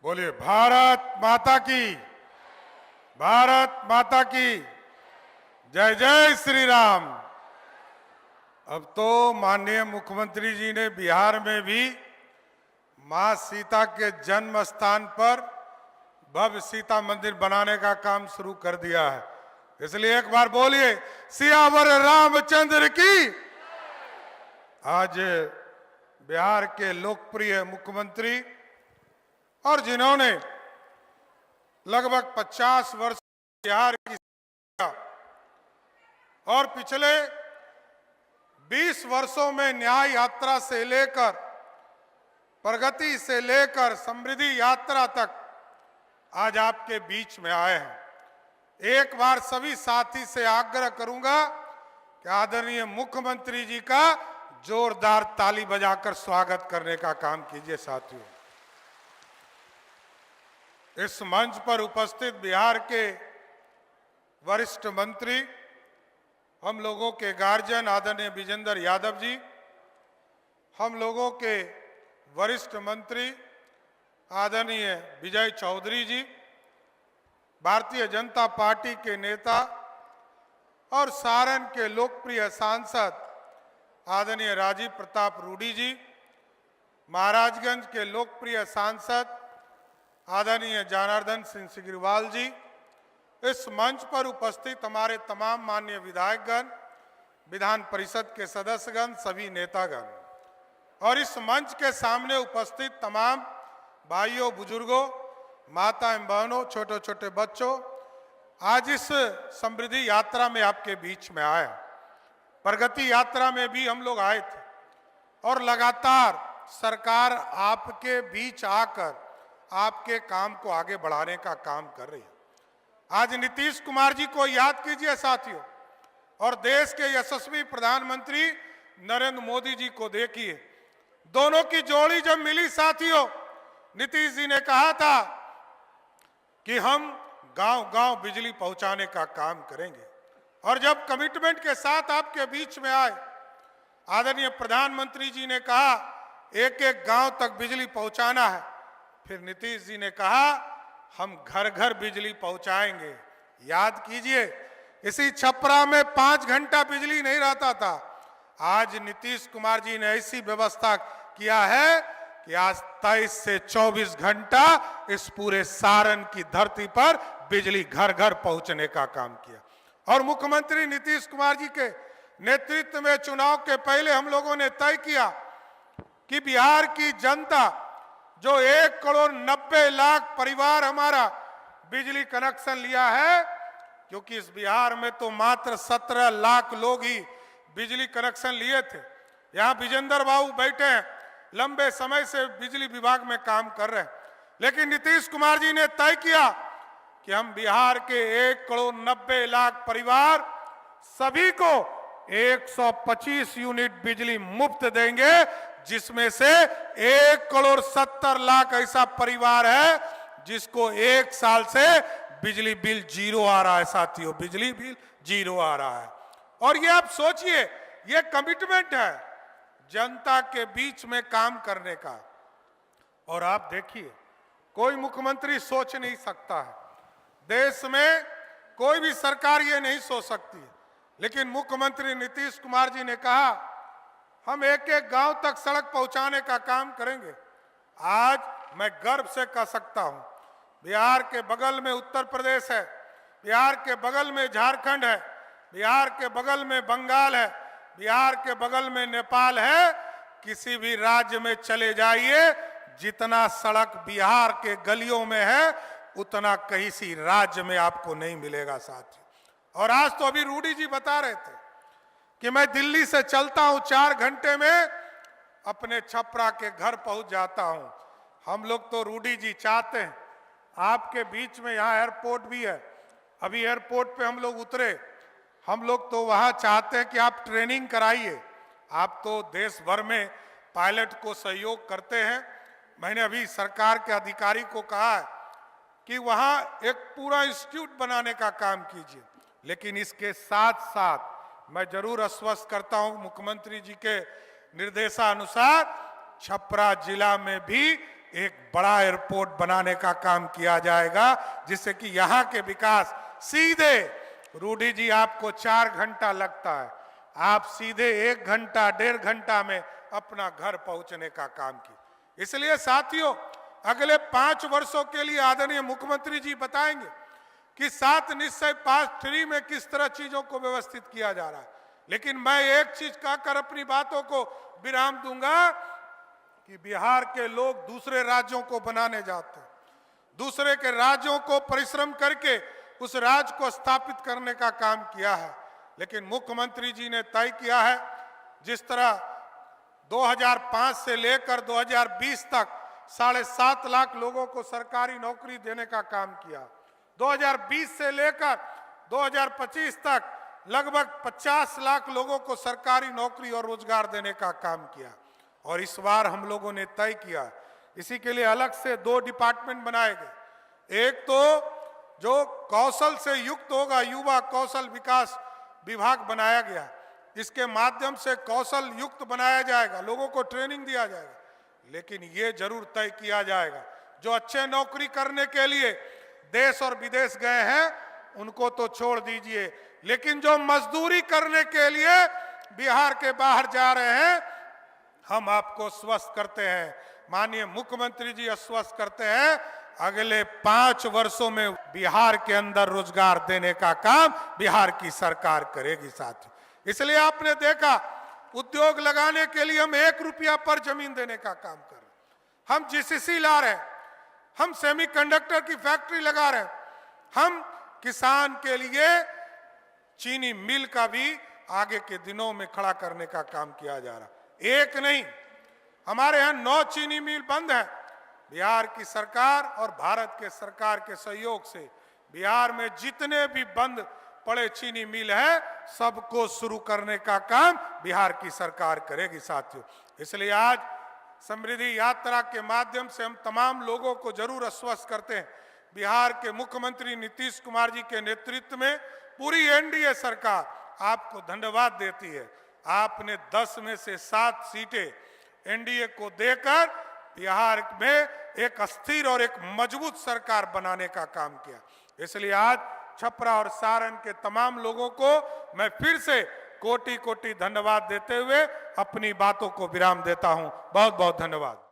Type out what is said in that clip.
बोलिए भारत माता की, भारत माता की जय जय श्री राम। अब तो माननीय मुख्यमंत्री जी ने बिहार में भी मां सीता के जन्म स्थान पर भव्य सीता मंदिर बनाने का काम शुरू कर दिया है। इसलिए एक बार बोलिए सियावर रामचंद्र की। आज बिहार के लोकप्रिय मुख्यमंत्री और जिन्होंने लगभग 50 वर्ष बिहार की और पिछले 20 वर्षों में न्याय यात्रा से लेकर प्रगति से लेकर समृद्धि यात्रा तक आज आपके बीच में आए हैं। एक बार सभी साथी से आग्रह करूंगा कि आदरणीय मुख्यमंत्री जी का जोरदार ताली बजाकर स्वागत करने का काम कीजिए। साथियों, इस मंच पर उपस्थित बिहार के वरिष्ठ मंत्री, हम लोगों के गार्जियन आदरणीय विजेंद्र यादव जी, हम लोगों के वरिष्ठ मंत्री आदरणीय विजय चौधरी जी, भारतीय जनता पार्टी के नेता और सारण के लोकप्रिय सांसद आदरणीय राजीव प्रताप रूडी जी, महाराजगंज के लोकप्रिय सांसद आदरणीय जनार्दन सिंह सिग्रीवाल जी, इस मंच पर उपस्थित हमारे तमाम माननीय विधायकगण, विधान परिषद के सदस्यगण, सभी नेतागण और इस मंच के सामने उपस्थित तमाम भाइयों, बुजुर्गों, माता एवं बहनों, छोटे छोटे बच्चों, आज इस समृद्धि यात्रा में आपके बीच में आए। प्रगति यात्रा में भी हम लोग आए थे और लगातार सरकार आपके बीच आकर आपके काम को आगे बढ़ाने का काम कर रही है। आज नीतीश कुमार जी को याद कीजिए साथियों, और देश के यशस्वी प्रधानमंत्री नरेंद्र मोदी जी को देखिए। दोनों की जोड़ी जब मिली साथियों, नीतीश जी ने कहा था कि हम गांव-गांव बिजली पहुंचाने का काम करेंगे, और जब कमिटमेंट के साथ आपके बीच में आए, आदरणीय प्रधानमंत्री जी ने कहा एक एक गांव तक बिजली पहुंचाना है। फिर नीतीश जी ने कहा हम घर घर बिजली पहुंचाएंगे। याद कीजिए, इसी छपरा में 5 घंटा बिजली नहीं रहता था। आज नीतीश कुमार जी ने ऐसी व्यवस्था किया है कि आज 23 से 24 घंटा इस पूरे सारण की धरती पर बिजली घर घर पहुंचने का काम किया। और मुख्यमंत्री नीतीश कुमार जी के नेतृत्व में चुनाव के पहले हम लोगों ने तय किया कि बिहार की जनता जो 1,90,00,000 परिवार हमारा बिजली कनेक्शन लिया है, क्योंकि इस बिहार में तो मात्र 17 लाख लोग ही बिजली कनेक्शन लिए थे। यहाँ विजेंद्र बाबू बैठे हैं, लंबे समय से बिजली विभाग में काम कर रहे हैं, लेकिन नीतीश कुमार जी ने तय किया कि हम बिहार के 1,90,00,000 परिवार सभी को 125 यूनिट बिजली मुफ्त देंगे, जिसमें से 1,70,00,000 ऐसा परिवार है जिसको 1 साल से बिजली बिल जीरो आ रहा है। साथियों, बिजली बिल जीरो आ रहा है। और ये आप सोचिए, ये कमिटमेंट है जनता के बीच में काम करने का। और आप देखिए, कोई मुख्यमंत्री सोच नहीं सकता है, देश में कोई भी सरकार ये नहीं सोच सकती, लेकिन मुख्यमंत्री नीतीश कुमार जी ने कहा हम एक एक गांव तक सड़क पहुंचाने का काम करेंगे। आज मैं गर्व से कह सकता हूं, बिहार के बगल में उत्तर प्रदेश है, बिहार के बगल में झारखंड है, बिहार के बगल में बंगाल है, बिहार के बगल में नेपाल है। किसी भी राज्य में चले जाइए, जितना सड़क बिहार के गलियों में है उतना कहीं सी राज्य में आपको नहीं मिलेगा साथियों। और आज तो अभी रूडी जी बता रहे थे कि मैं दिल्ली से चलता हूं, 4 घंटे में अपने छपरा के घर पहुंच जाता हूं। हम लोग तो रूडी जी चाहते हैं, आपके बीच में यहाँ एयरपोर्ट भी है, अभी एयरपोर्ट पे हम लोग उतरे, हम लोग तो वहाँ चाहते हैं कि आप ट्रेनिंग कराइए। आप तो देश भर में पायलट को सहयोग करते हैं। मैंने अभी सरकार के अधिकारी को कहा है कि वहाँ एक पूरा इंस्टीट्यूट बनाने का काम कीजिए, लेकिन इसके साथ साथ मैं जरूर आश्वस्त करता हूं मुख्यमंत्री जी के निर्देशानुसार छपरा जिला में भी एक बड़ा एयरपोर्ट बनाने का काम किया जाएगा, जिससे कि यहाँ के विकास सीधे, रूडी जी आपको 4 घंटा लगता है, आप सीधे 1 घंटा 1.5 घंटा में अपना घर पहुंचने का काम किया। इसलिए साथियों, अगले 5 वर्षों के लिए आदरणीय मुख्यमंत्री जी बताएंगे कि 7 निश्चय 5 में किस तरह चीजों को व्यवस्थित किया जा रहा है। लेकिन मैं एक चीज कहकर अपनी बातों को विराम दूंगा कि बिहार के लोग दूसरे राज्यों को बनाने जाते हैं, दूसरे के राज्यों को परिश्रम करके उस राज्य को स्थापित करने का काम किया है। लेकिन मुख्यमंत्री जी ने तय किया है, जिस तरह 2005 से लेकर 2020 तक 7.5 लाख लोगों को सरकारी नौकरी देने का काम किया, 2020 से लेकर 2025 तक लगभग 50 लाख लोगों को सरकारी नौकरी और रोजगार देने का काम किया। और इस बार हम लोगों ने तय किया, इसी के लिए अलग से 2 डिपार्टमेंट बनाए गए। एक तो जो कौशल से युक्त होगा, युवा कौशल विकास विभाग बनाया गया, इसके माध्यम से कौशल युक्त बनाया जाएगा, लोगों को ट्रेनिंग दिया जाएगा। लेकिन ये जरूर तय किया जाएगा, जो अच्छे नौकरी करने के लिए देश और विदेश गए हैं उनको तो छोड़ दीजिए, लेकिन जो मजदूरी करने के लिए बिहार के बाहर जा रहे हैं, हम आपको स्वस्थ करते हैं, माननीय मुख्यमंत्री जी आश्वस्त करते हैं, अगले 5 वर्षों में बिहार के अंदर रोजगार देने का काम बिहार की सरकार करेगी साथियों। इसलिए आपने देखा, उद्योग लगाने के लिए हम 1 रुपया पर जमीन देने का काम कर रहे हैं, हम जीसीसी ला रहे हैं, हम सेमीकंडक्टर की फैक्ट्री लगा रहे हैं, हम किसान के लिए चीनी मिल का भी आगे के दिनों में खड़ा करने का काम किया जा रहा है। एक नहीं, हमारे यहाँ 9 चीनी मिल बंद है। बिहार की सरकार और भारत के सरकार के सहयोग से बिहार में जितने भी बंद पड़े चीनी मिल है, सबको शुरू करने का काम बिहार की सरकार करेगी साथियों। इसलिए आज समृद्धि यात्रा के माध्यम से हम तमाम लोगों को जरूर आश्वस्त करते हैं, बिहार के मुख्यमंत्री नीतीश कुमार जी के नेतृत्व में पूरी एनडीए सरकार आपको धन्यवाद देती है। आपने 10 में से 7 सीटें एनडीए को देकर बिहार में एक अस्थिर और एक मजबूत सरकार बनाने का काम किया। इसलिए आज छपरा और सारण के तमाम लोगों को मैं फिर से कोटि कोटि धन्यवाद देते हुए अपनी बातों को विराम देता हूं। बहुत बहुत धन्यवाद।